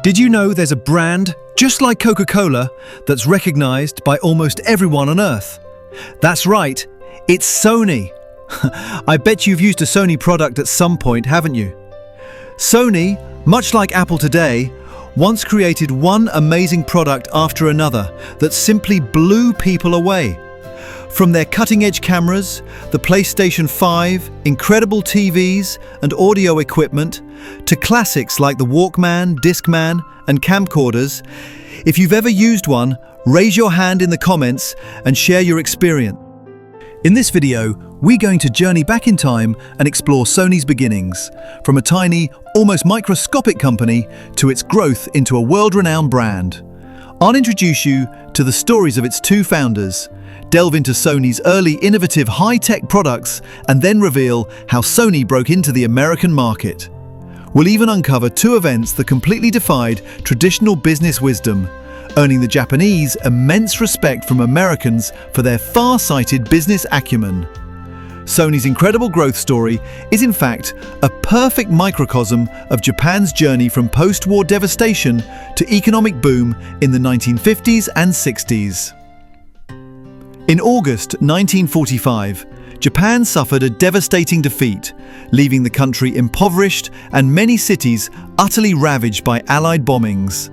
Did you know there's a brand, just like Coca-Cola, that's recognized by almost everyone on Earth? That's right, it's Sony. I bet you've used a Sony product at some point, haven't you? Sony, much like Apple today, once created one amazing product after another that simply blew people away. From their cutting-edge cameras, the PlayStation 5, incredible TVs and audio equipment, to classics like the Walkman, Discman and camcorders, if you've ever used one, raise your hand in the comments and share your experience. In this video, we're going to journey back in time and explore Sony's beginnings, from a tiny, almost microscopic company to its growth into a world-renowned brand. I'll introduce you to the stories of its two founders, delve into Sony's early innovative high-tech products, and then reveal how Sony broke into the American market. We'll even uncover two events that completely defied traditional business wisdom, earning the Japanese immense respect from Americans for their far-sighted business acumen. Sony's incredible growth story is in fact a perfect microcosm of Japan's journey from post-war devastation to economic boom in the 1950s and 60s. In August 1945, Japan suffered a devastating defeat, leaving the country impoverished and many cities utterly ravaged by Allied bombings.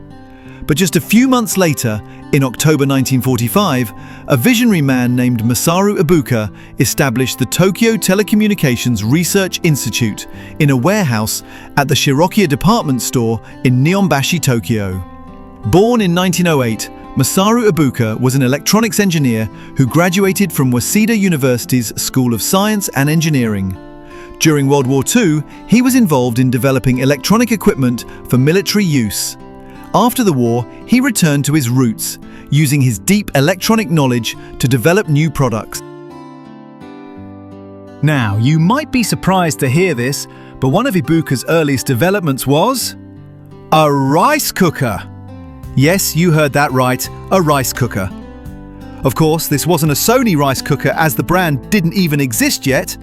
But just a few months later, in October 1945, a visionary man named Masaru Ibuka established the Tokyo Telecommunications Research Institute in a warehouse at the Shirokiya department store in Nihonbashi, Tokyo. Born in 1908, Masaru Ibuka was an electronics engineer who graduated from Waseda University's School of Science and Engineering. During World War II, he was involved in developing electronic equipment for military use. After the war, he returned to his roots, using his deep electronic knowledge to develop new products. Now, you might be surprised to hear this, but one of Ibuka's earliest developments was a rice cooker. Yes, you heard that right, a rice cooker. Of course, this wasn't a Sony rice cooker as the brand didn't even exist yet,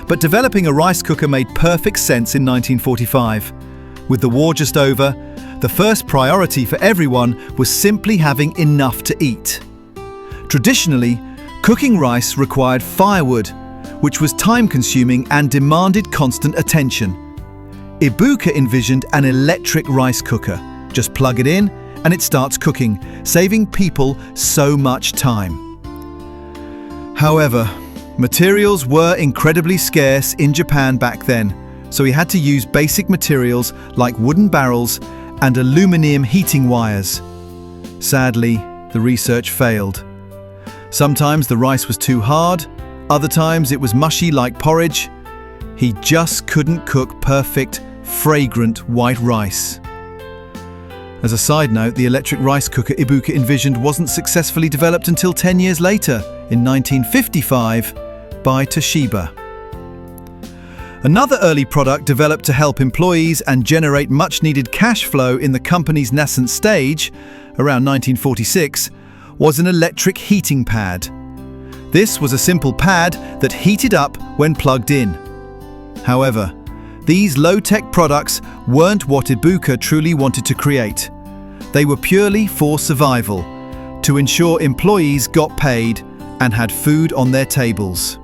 but developing a rice cooker made perfect sense in 1945. With the war just over, the first priority for everyone was simply having enough to eat. Traditionally, cooking rice required firewood, which was time-consuming and demanded constant attention. Ibuka envisioned an electric rice cooker. Just plug it in and it starts cooking, saving people so much time. However, materials were incredibly scarce in Japan back then, so he had to use basic materials like wooden barrels and aluminium heating wires. Sadly, the research failed. Sometimes the rice was too hard, other times it was mushy like porridge. He just couldn't cook perfect, fragrant white rice. As a side note, the electric rice cooker Ibuka envisioned wasn't successfully developed until 10 years later, in 1955, by Toshiba. Another early product developed to help employees and generate much-needed cash flow in the company's nascent stage, around 1946, was an electric heating pad. This was a simple pad that heated up when plugged in. However, these low-tech products weren't what Ibuka truly wanted to create. They were purely for survival, to ensure employees got paid and had food on their tables.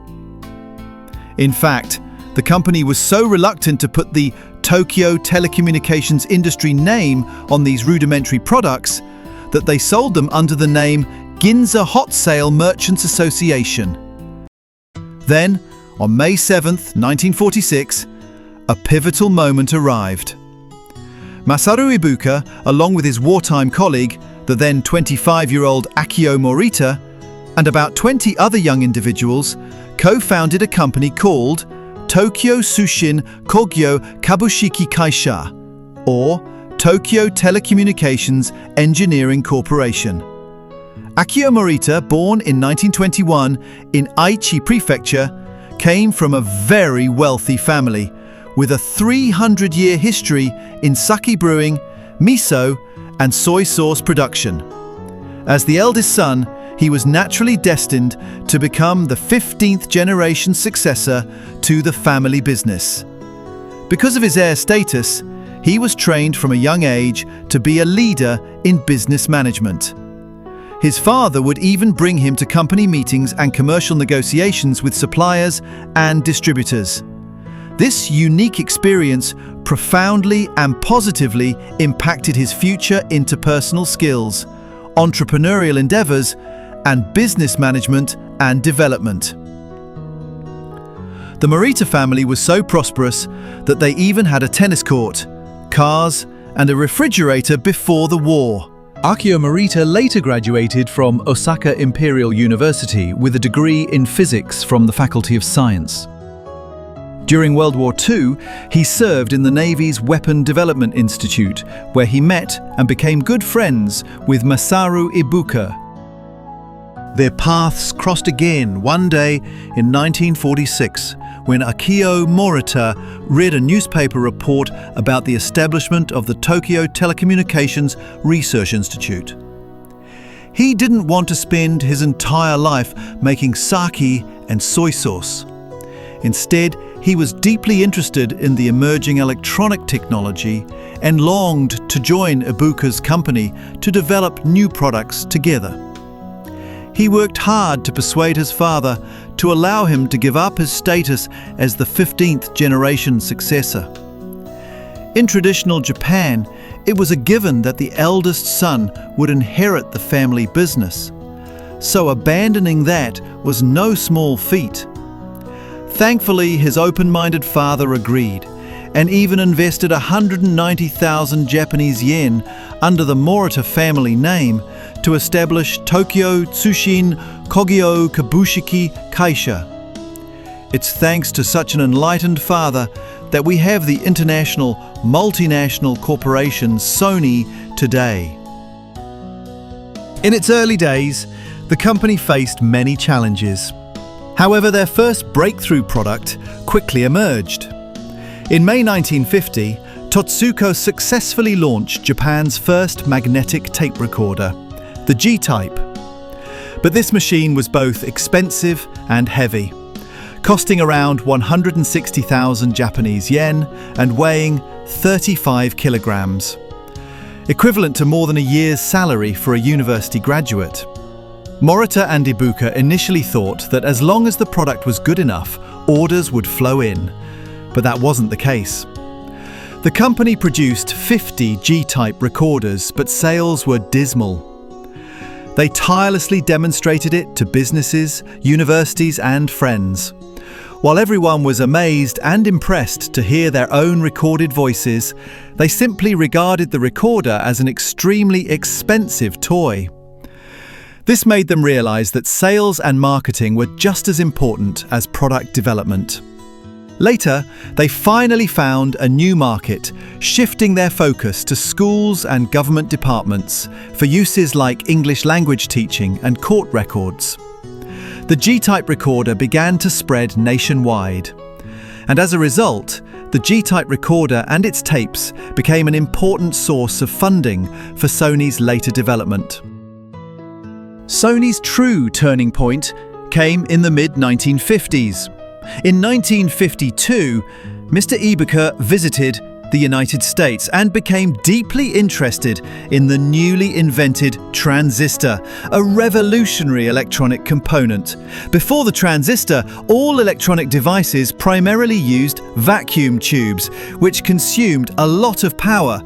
In fact, the company was so reluctant to put the Tokyo Telecommunications Industry name on these rudimentary products that they sold them under the name Ginza Hot Sale Merchants Association. Then, on May 7th, 1946, a pivotal moment arrived. Masaru Ibuka, along with his wartime colleague, the then 25-year-old Akio Morita, and about 20 other young individuals, co-founded a company called Tokyo Tsushin Kogyo Kabushiki Kaisha, or Tokyo Telecommunications Engineering Corporation. Akio Morita, born in 1921 in Aichi Prefecture, came from a very wealthy family with a 300-year history in sake brewing, miso, and soy sauce production. As the eldest son, he was naturally destined to become the 15th generation successor to the family business. Because of his heir status, he was trained from a young age to be a leader in business management. His father would even bring him to company meetings and commercial negotiations with suppliers and distributors. This unique experience profoundly and positively impacted his future interpersonal skills, entrepreneurial endeavors, and business management and development. The Morita family was so prosperous that they even had a tennis court, cars, and a refrigerator before the war. Akio Morita later graduated from Osaka Imperial University with a degree in physics from the Faculty of Science. During World War II, he served in the Navy's Weapon Development Institute, where he met and became good friends with Masaru Ibuka. Their paths crossed again one day in 1946, when Akio Morita read a newspaper report about the establishment of the Tokyo Telecommunications Research Institute. He didn't want to spend his entire life making sake and soy sauce. Instead, he was deeply interested in the emerging electronic technology and longed to join Ibuka's company to develop new products together. He worked hard to persuade his father to allow him to give up his status as the 15th generation successor. In traditional Japan, it was a given that the eldest son would inherit the family business, so abandoning that was no small feat. Thankfully, his open-minded father agreed, and even invested 190,000 Japanese yen under the Morita family name to establish Tokyo Tsushin Kogyo Kabushiki Kaisha. It's thanks to such an enlightened father that we have the international multinational corporation SONY today. In its early days, the company faced many challenges. However, their first breakthrough product quickly emerged. In May 1950, Totsuko successfully launched Japan's first magnetic tape recorder, the G-Type. But this machine was both expensive and heavy, costing around 160,000 Japanese yen and weighing 35 kilograms, equivalent to more than a year's salary for a university graduate. Morita and Ibuka initially thought that as long as the product was good enough, orders would flow in, but that wasn't the case. The company produced 50 G-Type recorders, but sales were dismal. They tirelessly demonstrated it to businesses, universities, and friends. While everyone was amazed and impressed to hear their own recorded voices, they simply regarded the recorder as an extremely expensive toy. This made them realize that sales and marketing were just as important as product development. Later, they finally found a new market, shifting their focus to schools and government departments for uses like English language teaching and court records. The G-Type recorder began to spread nationwide. And as a result, the G-Type recorder and its tapes became an important source of funding for Sony's later development. Sony's true turning point came in the mid-1950s. In 1952, Mr. Ibuka visited the United States and became deeply interested in the newly invented transistor, a revolutionary electronic component. Before the transistor, all electronic devices primarily used vacuum tubes, which consumed a lot of power,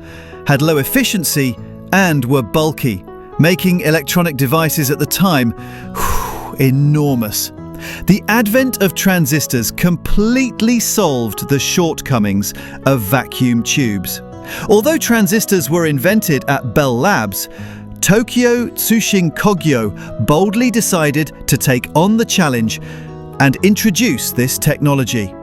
had low efficiency, and were bulky, making electronic devices at the time enormous. The advent of transistors completely solved the shortcomings of vacuum tubes. Although transistors were invented at Bell Labs, Tokyo Tsushin Kogyo boldly decided to take on the challenge and introduce this technology.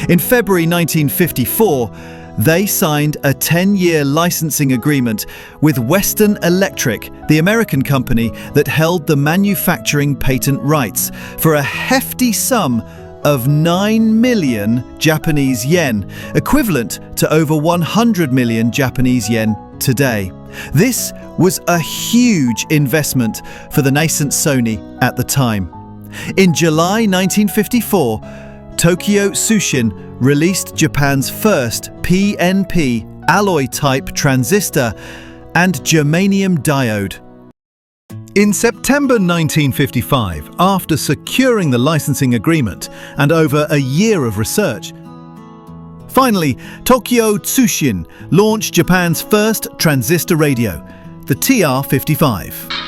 In February 1954, they signed a 10-year licensing agreement with Western Electric, the American company that held the manufacturing patent rights, for a hefty sum of 9 million Japanese yen, equivalent to over 100 million Japanese yen today. This was a huge investment for the nascent Sony at the time. In July 1954, Tokyo Tsushin released Japan's first PNP alloy-type transistor and germanium diode. In September 1955, after securing the licensing agreement and over a year of research, finally, Tokyo Tsushin launched Japan's first transistor radio, the TR-55.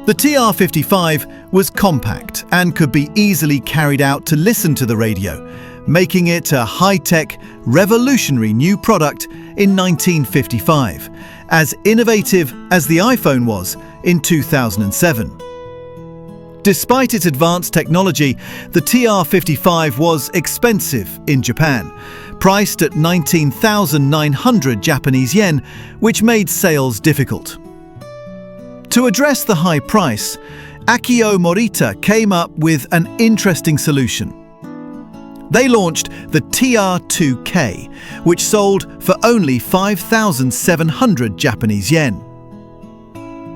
The TR-55 was compact and could be easily carried out to listen to the radio, making it a high-tech, revolutionary new product in 1955, as innovative as the iPhone was in 2007. Despite its advanced technology, the TR-55 was expensive in Japan, priced at 19,900 Japanese yen, which made sales difficult. To address the high price, Akio Morita came up with an interesting solution. They launched the TR-2K, which sold for only 5,700 Japanese yen.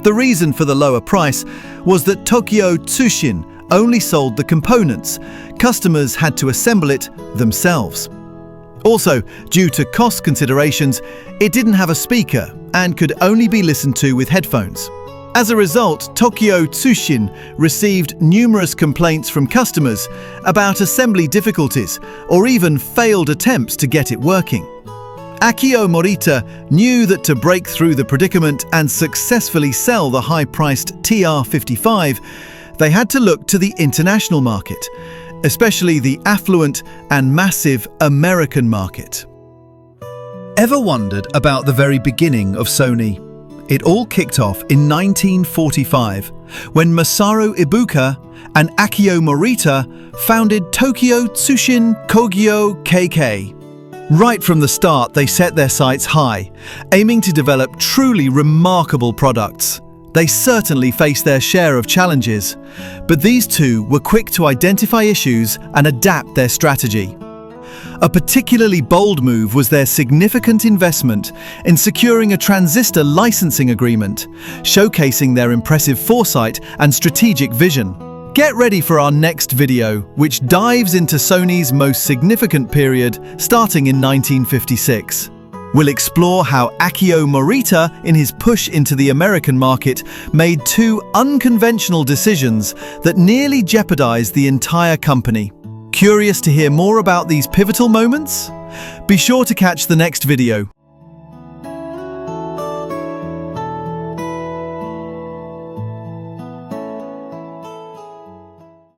The reason for the lower price was that Tokyo Tsushin only sold the components. Customers had to assemble it themselves. Also, due to cost considerations, it didn't have a speaker and could only be listened to with headphones. As a result, Tokyo Tsushin received numerous complaints from customers about assembly difficulties or even failed attempts to get it working. Akio Morita knew that to break through the predicament and successfully sell the high-priced TR-55, they had to look to the international market, especially the affluent and massive American market. Ever wondered about the very beginning of Sony? It all kicked off in 1945, when Masaru Ibuka and Akio Morita founded Tokyo Tsushin Kogyo KK. Right from the start, they set their sights high, aiming to develop truly remarkable products. They certainly faced their share of challenges, but these two were quick to identify issues and adapt their strategy. A particularly bold move was their significant investment in securing a transistor licensing agreement, showcasing their impressive foresight and strategic vision. Get ready for our next video, which dives into Sony's most significant period, starting in 1956. We'll explore how Akio Morita, in his push into the American market, made two unconventional decisions that nearly jeopardized the entire company. Curious to hear more about these pivotal moments? Be sure to catch the next video.